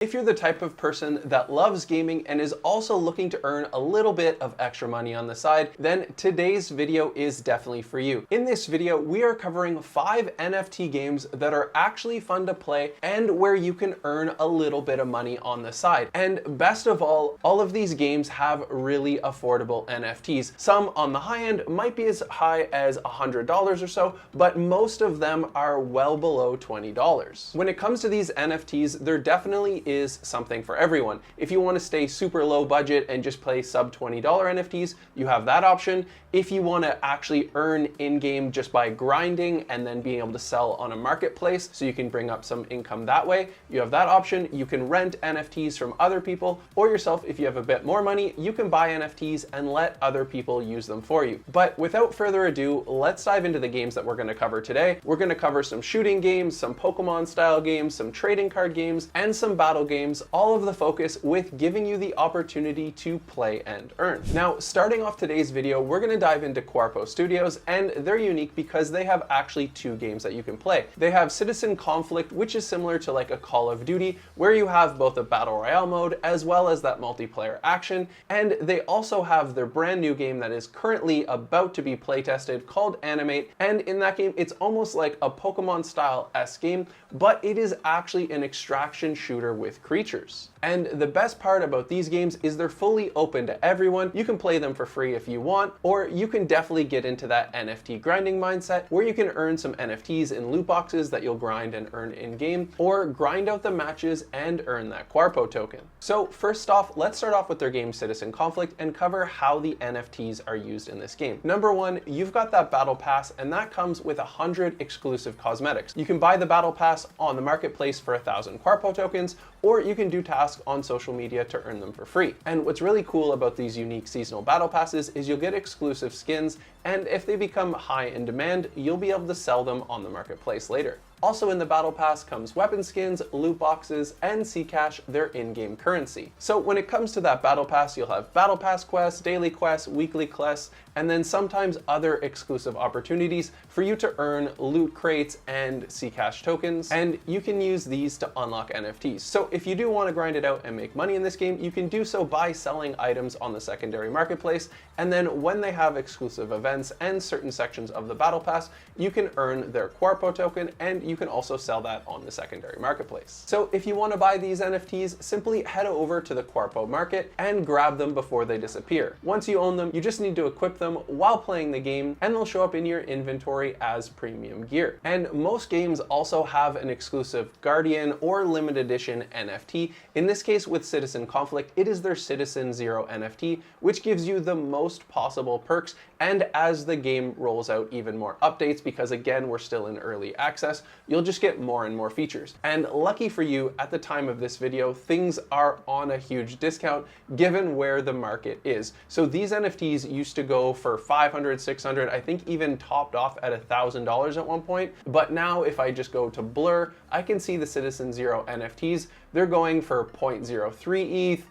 If you're the type of person that loves gaming and is also looking to earn a little bit of extra money on the side, then today's video is definitely for you. In this video, we are covering 5 NFT games that are actually fun to play and where you can earn a little bit of money on the side. And best of all of these games have really affordable NFTs. Some on the high end might be as high as $100 or so, but most of them are well below $20. When it comes to these NFTs, there definitely is something for everyone. If you want to stay super low budget and just play sub $20 NFTs, you have that option. If you want to actually earn in-game just by grinding and then being able to sell on a marketplace so you can bring up some income that way, you have that option. You can rent NFTs from other people, or yourself, if you have a bit more money, you can buy NFTs and let other people use them for you. But without further ado, let's dive into the games that we're going to cover today. We're going to cover some shooting games, some Pokemon style games, some trading card games, and some battle games, all of the focus with giving you the opportunity to play and earn. Now, starting off today's video, we're going to dive into QORPO Studios, and they're unique because they have actually 2 games that you can play. They have Citizen Conflict, which is similar to like a Call of Duty, where you have both a battle royale mode as well as that multiplayer action. And they also have their brand new game that is currently about to be playtested called AneeMate. And in that game, it's almost like a Pokemon style-esque game, but it is actually an extraction shooter with creatures. And the best part about these games is they're fully open to everyone. You can play them for free if you want, or you can definitely get into that NFT grinding mindset where you can earn some NFTs in loot boxes that you'll grind and earn in-game, or grind out the matches and earn that QORPO token. So first off, let's start off with their game Citizen Conflict and cover how the NFTs are used in this game. Number 1, you've got that battle pass, and that comes with 100 exclusive cosmetics. You can buy the battle pass on the marketplace for 1,000 QORPO tokens, or you can do tasks on social media to earn them for free. And what's really cool about these unique seasonal battle passes is you'll get exclusive skins, and if they become high in demand, you'll be able to sell them on the marketplace later. Also in the battle pass comes weapon skins, loot boxes, and Zcash, their in-game currency. So when it comes to that battle pass, you'll have battle pass quests, daily quests, weekly quests, and then sometimes other exclusive opportunities for you to earn loot crates and Zcash tokens, and you can use these to unlock NFTs. So if you do want to grind it out and make money in this game, you can do so by selling items on the secondary marketplace, and then when they have exclusive events and certain sections of the battle pass, you can earn their QORPO token, and you can also sell that on the secondary marketplace. So if you want to buy these NFTs, simply head over to the QORPO market and grab them before they disappear. Once you own them, you just need to equip them while playing the game, and they'll show up in your inventory as premium gear. And most games also have an exclusive Guardian or limited edition NFT. In this case, with Citizen Conflict, it is their Citizen Zero NFT, which gives you the most possible perks. And as the game rolls out even more updates, because again, we're still in early access, you'll just get more and more features. And lucky for you, at the time of this video, things are on a huge discount given where the market is. So these NFTs used to go for $500, $600, I think even topped off at $1,000 at one point. But now if I just go to Blur, I can see the Citizen Zero NFTs. They're going for 0.03 ETH,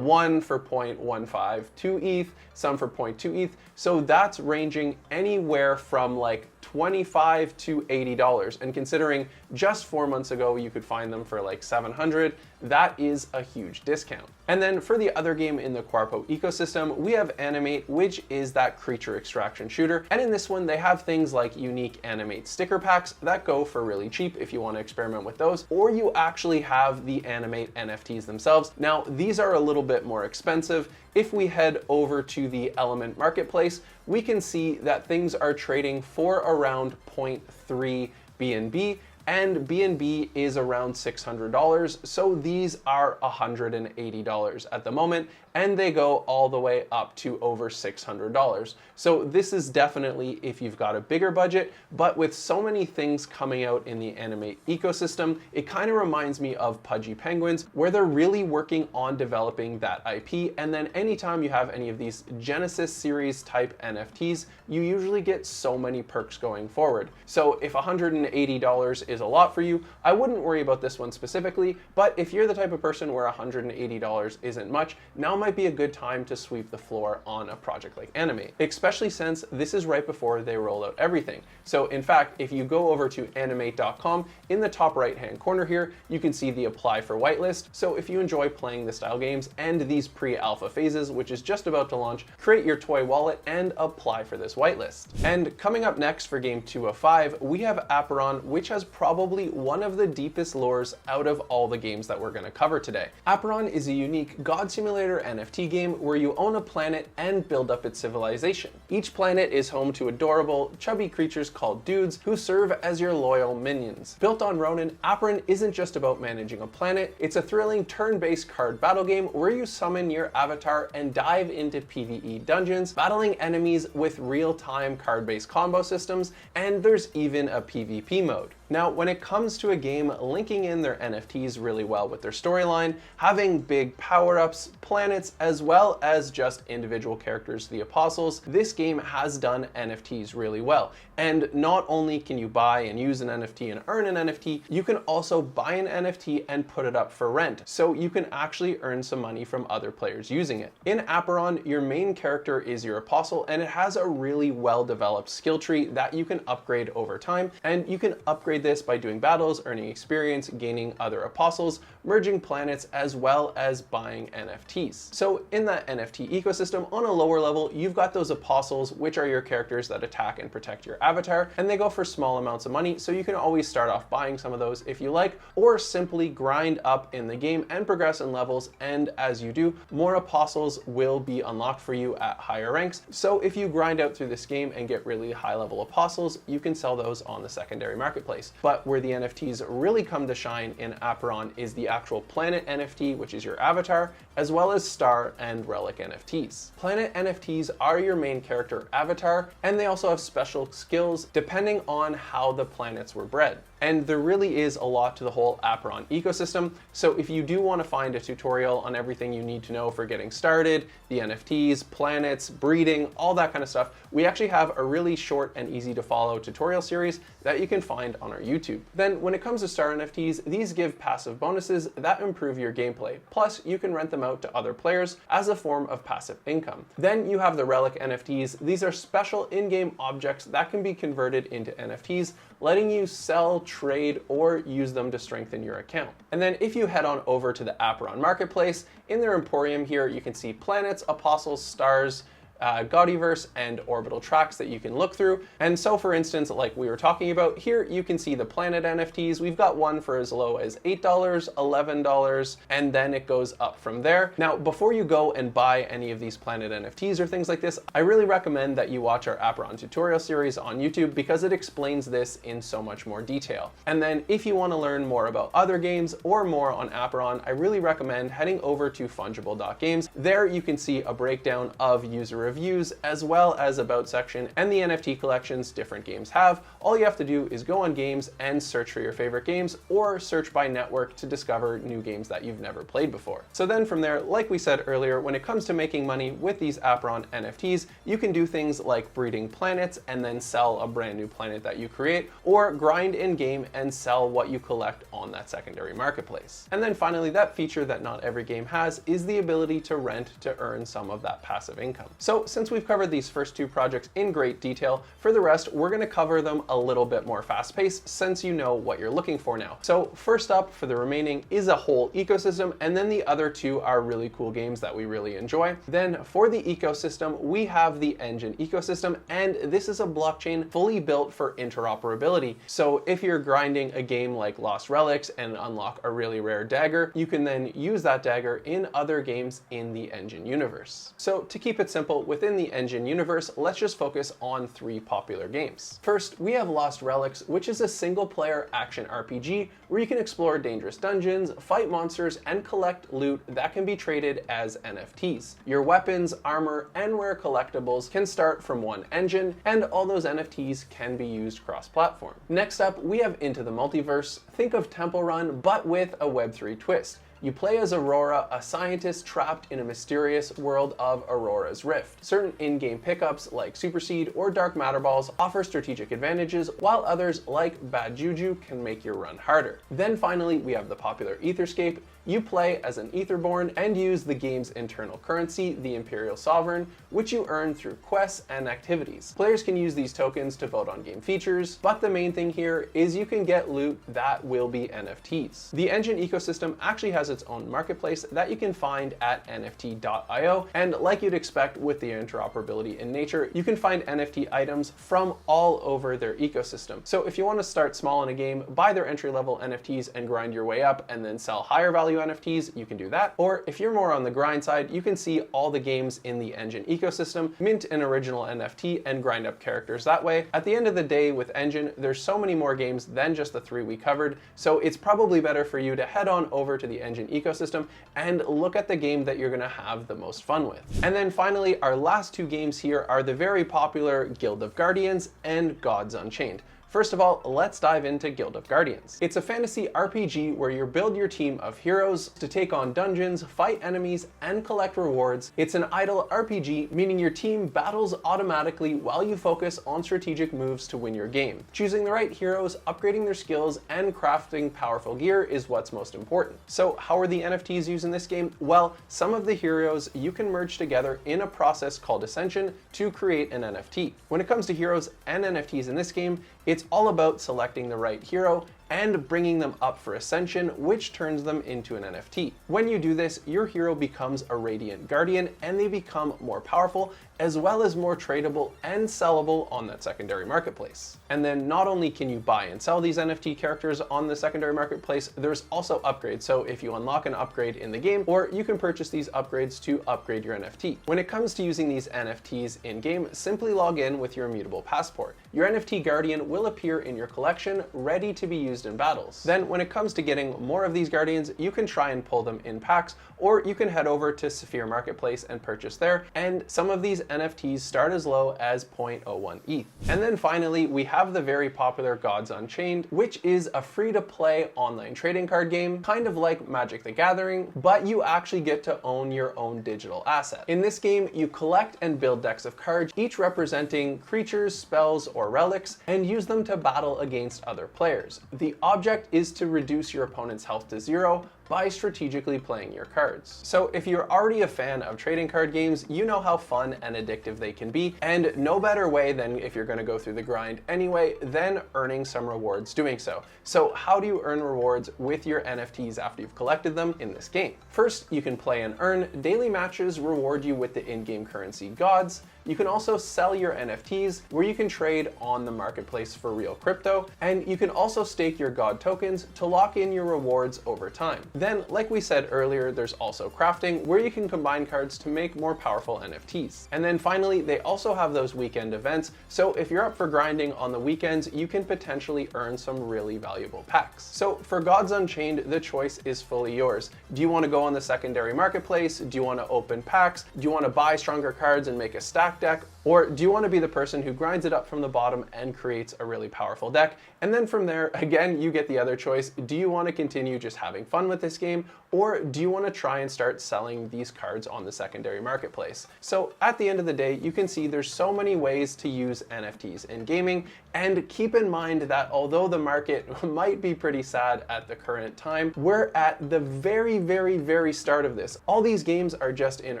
one for 0.152 ETH, some for 0.2 ETH. So that's ranging anywhere from like $25 to $80. And considering just 4 months ago, you could find them for like $700, that is a huge discount. And then for the other game in the QORPO ecosystem, we have AneeMate, which is that creature extraction shooter. And in this one, they have things like unique AneeMate sticker packs that go for really cheap if you want to experiment with those, or you actually have the AneeMate NFTs themselves. Now, these are a little bit more expensive. If we head over to the Element Marketplace, we can see that things are trading for around 0.3 BNB, and BNB is around $600. So these are $180 at the moment, and they go all the way up to over $600. So this is definitely if you've got a bigger budget, but with so many things coming out in the AneeMate ecosystem, it kind of reminds me of Pudgy Penguins, where they're really working on developing that IP. And then anytime you have any of these Genesis series type NFTs, you usually get so many perks going forward. So if $180 is a lot for you, I wouldn't worry about this one specifically, but if you're the type of person where $180 isn't much, now might be a good time to sweep the floor on a project like AneeMate, especially since this is right before they roll out everything. So in fact, if you go over to aneemate.com, in the top right hand corner here, you can see the apply for whitelist. So if you enjoy playing the style games and these pre-alpha phases, which is just about to launch, create your toy wallet and apply for this whitelist. And coming up next for game 205, we have Apeiron, which has probably one of the deepest lores out of all the games that we're going to cover today. Apeiron is a unique God Simulator NFT game where you own a planet and build up its civilization. Each planet is home to adorable, chubby creatures called dudes who serve as your loyal minions. Built on Ronin, Apeiron isn't just about managing a planet, it's a thrilling turn-based card battle game where you summon your avatar and dive into PvE dungeons, battling enemies with real-time card-based combo systems, and there's even a PvP mode. Now, when it comes to a game linking in their NFTs really well with their storyline, having big power-ups, planets, as well as just individual characters, the apostles, this game has done NFTs really well. And not only can you buy and use an NFT and earn an NFT, you can also buy an NFT and put it up for rent, so you can actually earn some money from other players using it. In Apeiron, your main character is your apostle, and it has a really well-developed skill tree that you can upgrade over time, and you can upgrade this by doing battles, earning experience, gaining other apostles, merging planets, as well as buying NFTs. So in that NFT ecosystem, on a lower level, you've got those apostles, which are your characters that attack and protect your avatar, and they go for small amounts of money, so you can always start off buying some of those if you like, or simply grind up in the game and progress in levels, and as you do, more apostles will be unlocked for you at higher ranks. So if you grind out through this game and get really high level apostles, you can sell those on the secondary marketplace. But where the NFTs really come to shine in Apeiron is the actual Planet NFT, which is your avatar, as well as Star and Relic NFTs. Planet NFTs are your main character avatar, and they also have special skills depending on how the planets were bred. And there really is a lot to the whole Apeiron ecosystem, so if you do want to find a tutorial on everything you need to know for getting started, the NFTs, planets, breeding, all that kind of stuff, we actually have a really short and easy to follow tutorial series that you can find on our YouTube. Then when it comes to Star NFTs, these give passive bonuses that improve your gameplay, plus you can rent them out to other players as a form of passive income. Then you have the Relic NFTs. These are special in-game objects that can be converted into NFTs, letting you sell, trade, or use them to strengthen your account. And then if you head on over to the Apeiron marketplace, in their emporium here, you can see planets, apostles, stars, Gaudiverse, and orbital tracks that you can look through. And so for instance, like we were talking about here, you can see the planet NFTs. We've got one for as low as $8, $11, and then it goes up from there. Now, before you go and buy any of these planet NFTs or things like this, I really recommend that you watch our Apeiron tutorial series on YouTube because it explains this in so much more detail. And then if you want to learn more about other games or more on Apeiron, I really recommend heading over to Funjible.games. There you can see a breakdown of user reviews as well as about section and the NFT collections different games have. All you have to do is go on games and search for your favorite games, or search by network to discover new games that you've never played before. So then from there, like we said earlier, when it comes to making money with these Apeiron NFTs, you can do things like breeding planets and then sell a brand new planet that you create, or grind in game and sell what you collect on that secondary marketplace. And then finally, that feature that not every game has is the ability to rent to earn some of that passive income. So since we've covered these first two projects in great detail, for the rest, we're going to cover them a little bit more fast-paced since you know what you're looking for now. So first up for the remaining is a whole ecosystem, and then the other two are really cool games that we really enjoy. Then for the ecosystem, we have the Enjin ecosystem, and this is a blockchain fully built for interoperability. So if you're grinding a game like Lost Relics and unlock a really rare dagger, you can then use that dagger in other games in the Enjin universe. So to keep it simple, within the Enjin universe, let's just focus on three popular games. First, we have Lost Relics, which is a single-player action RPG where you can explore dangerous dungeons, fight monsters, and collect loot that can be traded as NFTs. Your weapons, armor, and rare collectibles can start from one engine, and all those NFTs can be used cross-platform. Next up, we have Into the Multiverse. Think of Temple Run, but with a Web3 twist. You play as Aurora, a scientist trapped in a mysterious world of Aurora's Rift. Certain in-game pickups like Super Seed or Dark Matter Balls offer strategic advantages, while others like Bad Juju can make your run harder. Then finally, we have the popular Etherscape. You play as an Etherborn and use the game's internal currency, the Imperial Sovereign, which you earn through quests and activities. Players can use these tokens to vote on game features, but the main thing here is you can get loot that will be NFTs. The Enjin ecosystem actually has its own marketplace that you can find at nft.io, and like you'd expect with the interoperability in nature, you can find NFT items from all over their ecosystem. So if you want to start small in a game, buy their entry-level NFTs and grind your way up and then sell higher value NFTs, you can do that. Or if you're more on the grind side, you can see all the games in the Enjin ecosystem, mint an original NFT, and grind up characters that way. At the end of the day with Enjin, there's so many more games than just the 3 we covered, so it's probably better for you to head on over to the Enjin ecosystem and look at the game that you're going to have the most fun with. And then finally, our last 2 games here are the very popular Guild of Guardians and Gods Unchained. First of all, let's dive into Guild of Guardians. It's a fantasy RPG where you build your team of heroes to take on dungeons, fight enemies, and collect rewards. It's an idle RPG, meaning your team battles automatically while you focus on strategic moves to win your game. Choosing the right heroes, upgrading their skills, and crafting powerful gear is what's most important. So how are the NFTs used in this game? Well, some of the heroes you can merge together in a process called Ascension to create an NFT. When it comes to heroes and NFTs in this game, it's all about selecting the right hero and bringing them up for Ascension, which turns them into an NFT. When you do this, your hero becomes a Radiant Guardian and they become more powerful, as well as more tradable and sellable on that secondary marketplace. And then not only can you buy and sell these NFT characters on the secondary marketplace, there's also upgrades. So if you unlock an upgrade in the game, or you can purchase these upgrades to upgrade your NFT. When it comes to using these NFTs in-game, simply log in with your immutable passport. Your NFT Guardian will appear in your collection, ready to be used in battles. Then when it comes to getting more of these Guardians, you can try and pull them in packs, or you can head over to Saphir Marketplace and purchase there, and some of these NFTs start as low as 0.01 ETH. And then finally, we have the very popular Gods Unchained, which is a free-to-play online trading card game, kind of like Magic the Gathering, but you actually get to own your own digital asset. In this game, you collect and build decks of cards, each representing creatures, spells, or relics, and use them to battle against other players. The object is to reduce your opponent's health to 0 by strategically playing your cards. So if you're already a fan of trading card games, you know how fun and addictive they can be, and no better way than, if you're going to go through the grind anyway, than earning some rewards doing so. So how do you earn rewards with your NFTs after you've collected them in this game? First, you can play and earn. Daily matches reward you with the in-game currency gods. You can also sell your NFTs, where you can trade on the marketplace for real crypto, and you can also stake your god tokens to lock in your rewards over time. Then, like we said earlier, there's also crafting, where you can combine cards to make more powerful NFTs. And then finally, they also have those weekend events, so if you're up for grinding on the weekends, you can potentially earn some really valuable packs. So for Gods Unchained, the choice is fully yours. Do you want to go on the secondary marketplace? Do you want to open packs? Do you want to buy stronger cards and make a stack deck? Or do you want to be the person who grinds it up from the bottom and creates a really powerful deck? And then from there, again, you get the other choice. Do you want to continue just having fun with this game? Or do you want to try and start selling these cards on the secondary marketplace? So at the end of the day, you can see there's so many ways to use NFTs in gaming. And keep in mind that although the market might be pretty sad at the current time, we're at the very, very, very start of this. All these games are just in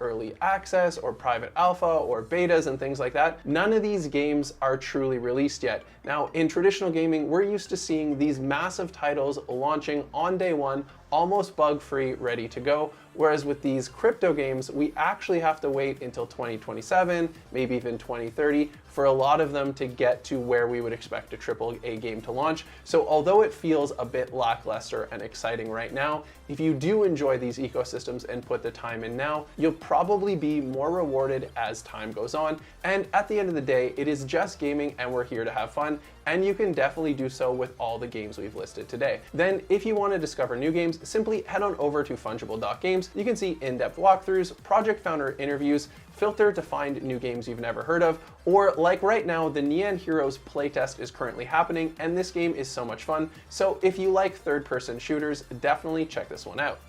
early access or private alpha or betas and things like that. None of these games are truly released yet. Now, in traditional gaming, we're used to seeing these massive titles launching on day one, almost bug-free, ready to go. Whereas with these crypto games, we actually have to wait until 2027, maybe even 2030, for a lot of them to get to where we would expect a AAA game to launch. So although it feels a bit lackluster and exciting right now, if you do enjoy these ecosystems and put the time in now, you'll probably be more rewarded as time goes on. And at the end of the day, it is just gaming and we're here to have fun. And you can definitely do so with all the games we've listed today. Then if you want to discover new games, simply head on over to Funjible.games. You can see in-depth walkthroughs, project founder interviews, filter to find new games you've never heard of, or like right now, the Neon Heroes playtest is currently happening, and this game is so much fun. So if you like third-person shooters, definitely check this one out.